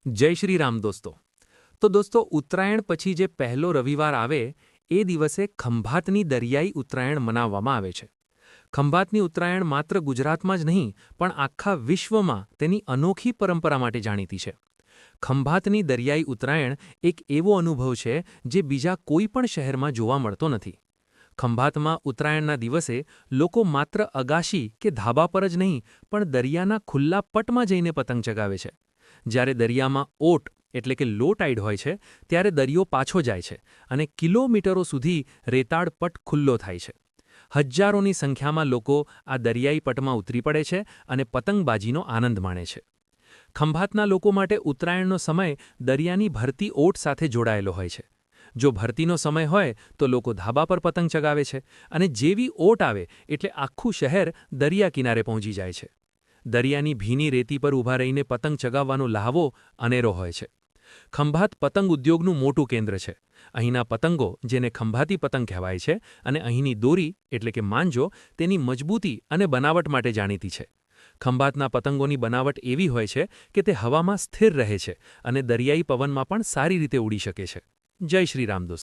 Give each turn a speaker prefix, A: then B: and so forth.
A: જય શ્રી રામ દોસ્તો. દોસ્તો, ઉત્તરાયણ પછી જે પહેલો રવિવાર આવે એ દિવસે ખંભાતની દરિયાઈ ઉત્તરાયણ મનાવવામાં આવે છે. ખંભાતની ઉત્તરાયણ માત્ર ગુજરાતમાં જ નહીં પણ આખા વિશ્વમાં તેની અનોખી પરંપરા માટે જાણીતી છે. ખંભાતની દરિયાઈ ઉત્તરાયણ એક એવો અનુભવ છે જે બીજા કોઈ પણ શહેરમાં જોવા મળતો નથી. ખંભાતમાં ઉત્તરાયણના દિવસે લોકો માત્ર અગાશી કે ધાબા પર જ નહીં પણ દરિયાના ખુલ્લા પટમાં જઈને પતંગ ચગાવે છે. જ્યારે દરિયામાં ઓટ એટલે કે લો ટાઇડ હોય છે ત્યારે દરિયો પાછો જાય છે અને કિલોમીટરો સુધી રેતાળ પટ ખુલ્લો થાય છે. હજારોની સંખ્યામાં લોકો આ દરિયાઈ પટમાં ઉતરી પડે છે અને પતંગબાજીનો આનંદ માણે છે. ખંભાતના લોકો માટે ઉત્તરાયણનો સમય દરિયાની ભરતી ઓટ સાથે જોડાયેલો હોય છે. જો ભરતીનો સમય હોય તો લોકો ધાબા પર પતંગ ચગાવે છે અને જેવી ઓટ આવે એટલે આખું શહેર દરિયા કિનારે પહોંચી જાય છે. દરિયાની ભીની રેતી પર ઊભા રહીને પતંગ ચગાવવાનો લહાવો અનેરો હોય છે. ખંભાત પતંગ ઉદ્યોગનું મોટું કેન્દ્ર છે. અહીંના પતંગો, જેને ખંભાતી પતંગ કહેવાય છે, અને અહીંની દોરી એટલે કે માંજો તેની મજબૂતી અને બનાવટ માટે જાણીતી છે. ખંભાતના પતંગોની બનાવટ એવી હોય છે કે તે હવામાં સ્થિર રહે છે અને દરિયાઈ પવનમાં પણ સારી રીતે ઉડી શકે છે. જય શ્રી રામ દોસ્તો.